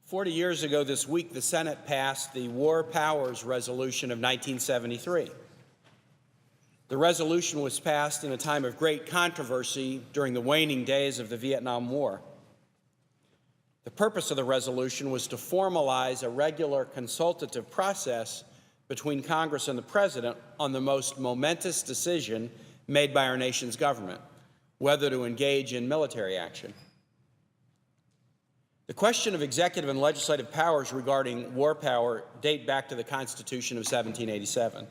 40 years ago this week, the Senate passed the War Powers Resolution of 1973. The resolution was passed in a time of great controversy during the waning days of the Vietnam War. The purpose of the resolution was to formalize a regular consultative process between Congress and the President on the most momentous decision made by our nation's government, whether to engage in military action. The question of executive and legislative powers regarding war power date back to the Constitution of 1787.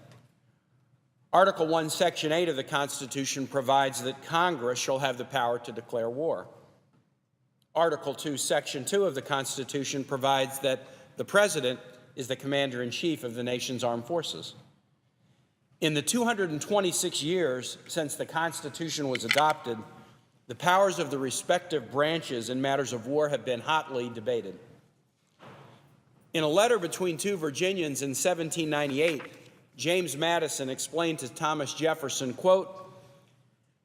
Article 1, Section 8 of the Constitution provides that Congress shall have the power to declare war. Article 2, Section 2 of the Constitution provides that the President is the Commander-in-Chief of the nation's armed forces. In the 226 years since the Constitution was adopted, the powers of the respective branches in matters of war have been hotly debated. In a letter between two Virginians in 1798, James Madison explained to Thomas Jefferson, quote,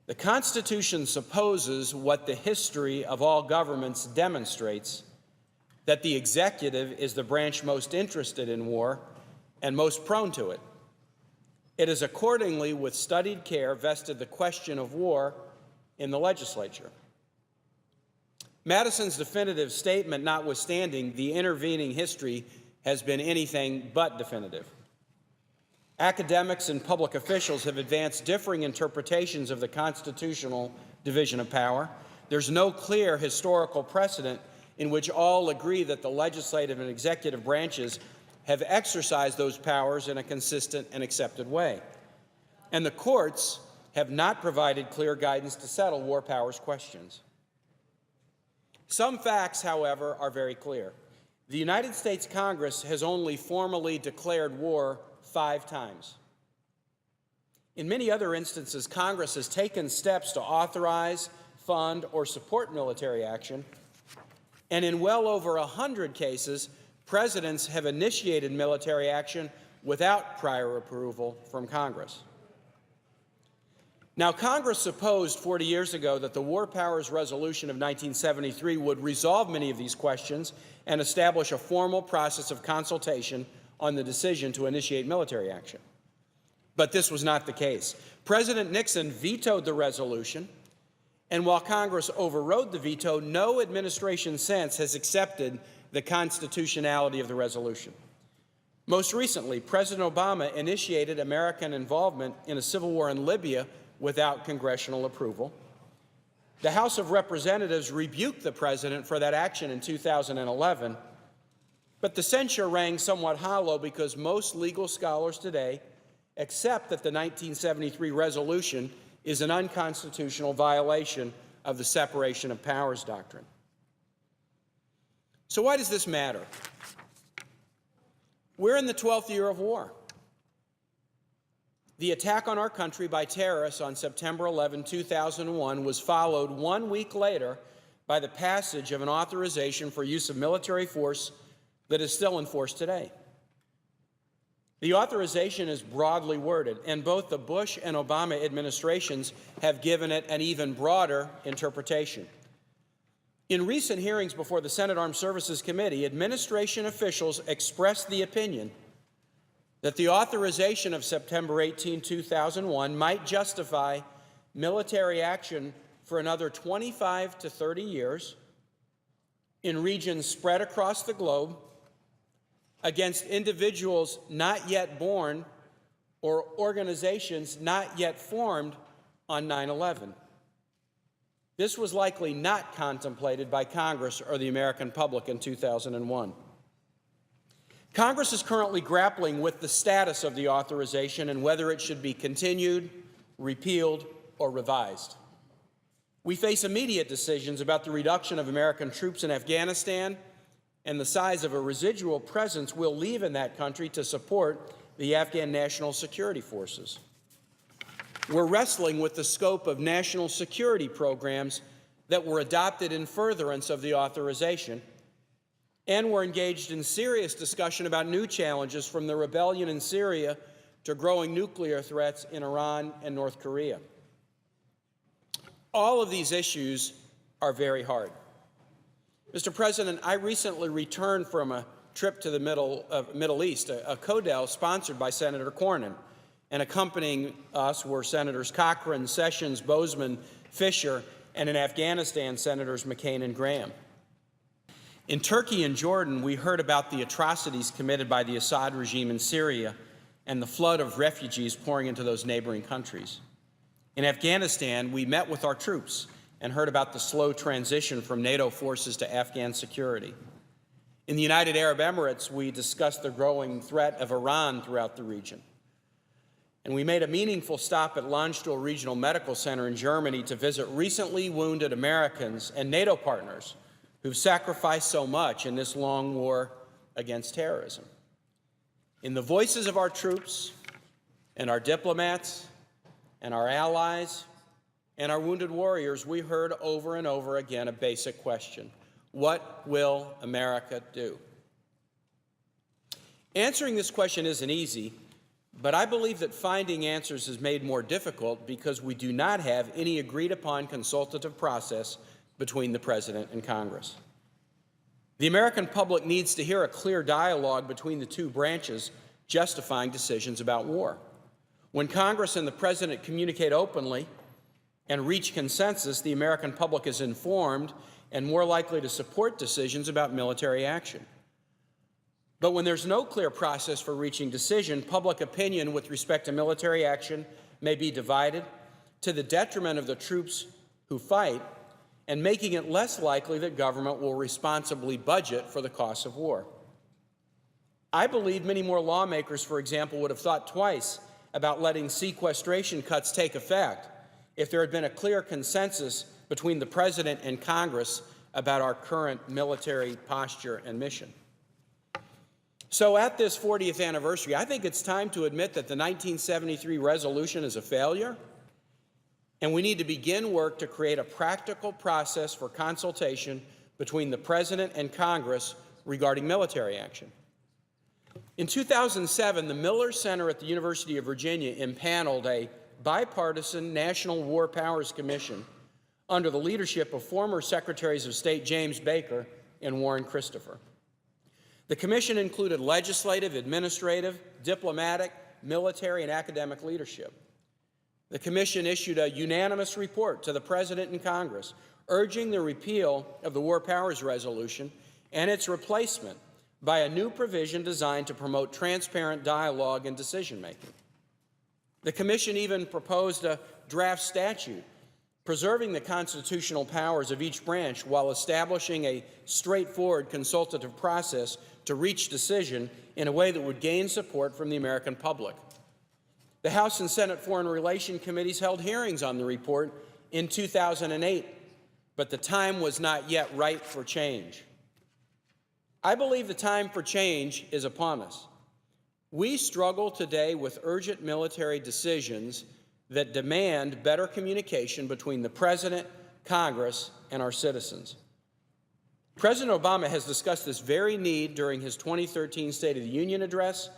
"The Constitution supposes what the history of all governments demonstrates, that the executive is the branch most interested in war and most prone to it. It is accordingly with studied care vested the question of war in the legislature." Madison's definitive statement notwithstanding, the intervening history has been anything but definitive. Academics and public officials have advanced differing interpretations of the constitutional division of power. There's no clear historical precedent in which all agree that the legislative and executive branches have exercised those powers in a consistent and accepted way. And the courts have not provided clear guidance to settle war powers questions. Some facts, however, are very clear. The United States Congress has only formally declared war 5 times. In many other instances, Congress has taken steps to authorize, fund, or support military action, and in well over 100 cases, presidents have initiated military action without prior approval from Congress. Now, Congress supposed 40 years ago that the War Powers Resolution of 1973 would resolve many of these questions and establish a formal process of consultation on the decision to initiate military action. But this was not the case. President Nixon vetoed the resolution, and while Congress overrode the veto, no administration since has accepted the constitutionality of the resolution. Most recently, President Obama initiated American involvement in a civil war in Libya without congressional approval. The House of Representatives rebuked the president for that action in 2011, but the censure rang somewhat hollow because most legal scholars today accept that the 1973 resolution is an unconstitutional violation of the separation of powers doctrine. So why does this matter? We're in the 12th year of war. The attack on our country by terrorists on September 11, 2001 was followed 1 week later by the passage of an authorization for use of military force that is still in force today. The authorization is broadly worded, and both the Bush and Obama administrations have given it an even broader interpretation. In recent hearings before the Senate Armed Services Committee, administration officials expressed the opinion that the authorization of September 18, 2001 might justify military action for another 25 to 30 years in regions spread across the globe against individuals not yet born or organizations not yet formed on 9/11. This was likely not contemplated by Congress or the American public in 2001. Congress is currently grappling with the status of the authorization and whether it should be continued, repealed, or revised. We face immediate decisions about the reduction of American troops in Afghanistan and the size of a residual presence we'll leave in that country to support the Afghan National Security Forces. We're wrestling with the scope of national security programs that were adopted in furtherance of the authorization, and we're engaged in serious discussion about new challenges from the rebellion in Syria to growing nuclear threats in Iran and North Korea. All of these issues are very hard. Mr. President, I recently returned from a trip to the Middle East, a CODEL sponsored by Senator Cornyn, and accompanying us were Senators Cochran, Sessions, Bozeman, Fisher, and in Afghanistan, Senators McCain and Graham. In Turkey and Jordan, we heard about the atrocities committed by the Assad regime in Syria and the flood of refugees pouring into those neighboring countries. In Afghanistan, we met with our troops and heard about the slow transition from NATO forces to Afghan security. In the United Arab Emirates, we discussed the growing threat of Iran throughout the region. And we made a meaningful stop at Landstuhl Regional Medical Center in Germany to visit recently wounded Americans and NATO partners who've sacrificed so much in this long war against terrorism. In the voices of our troops and our diplomats and our allies and our wounded warriors, we heard over and over again a basic question: what will America do? Answering this question isn't easy, but I believe that finding answers is made more difficult because we do not have any agreed-upon consultative process between the President and Congress. The American public needs to hear a clear dialogue between the two branches justifying decisions about war. When Congress and the President communicate openly and reach consensus, the American public is informed and more likely to support decisions about military action. But when there's no clear process for reaching decision, public opinion with respect to military action may be divided to the detriment of the troops who fight and making it less likely that government will responsibly budget for the costs of war. I believe many more lawmakers, for example, would have thought twice about letting sequestration cuts take effect if there had been a clear consensus between the President and Congress about our current military posture and mission. So at this 40th anniversary, I think it's time to admit that the 1973 resolution is a failure, and we need to begin work to create a practical process for consultation between the President and Congress regarding military action. In 2007, the Miller Center at the University of Virginia impaneled a bipartisan National War Powers Commission under the leadership of former Secretaries of State James Baker and Warren Christopher. The commission included legislative, administrative, diplomatic, military, and academic leadership. The commission issued a unanimous report to the President and Congress urging the repeal of the War Powers Resolution and its replacement by a new provision designed to promote transparent dialogue and decision-making. The commission even proposed a draft statute preserving the constitutional powers of each branch while establishing a straightforward consultative process to reach decision in a way that would gain support from the American public. The House and Senate Foreign Relations Committees held hearings on the report in 2008, but the time was not yet ripe for change. I believe the time for change is upon us. We struggle today with urgent military decisions that demand better communication between the President, Congress, and our citizens. President Obama has discussed this very need during his 2013 State of the Union address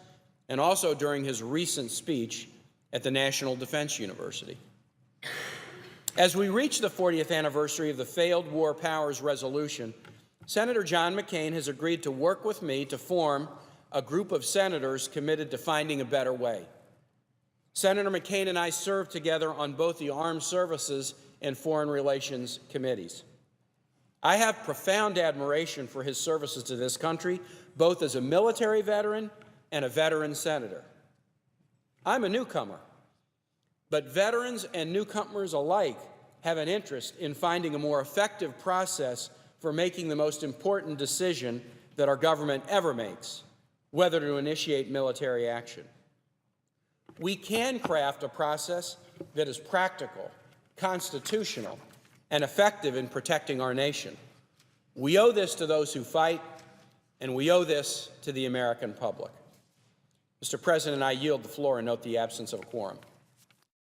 and also during his recent speech at the National Defense University. As we reach the 40th anniversary of the failed War Powers Resolution, Senator John McCain has agreed to work with me to form a group of senators committed to finding a better way. Senator McCain and I served together on both the Armed Services and Foreign Relations committees. I have profound admiration for his services to this country, both as a military veteran and a veteran senator. I'm a newcomer, but veterans and newcomers alike have an interest in finding a more effective process for making the most important decision that our government ever makes, whether to initiate military action. We can craft a process that is practical, constitutional, and effective in protecting our nation. We owe this to those who fight, and we owe this to the American public. Mr. President, I yield the floor and note the absence of a quorum.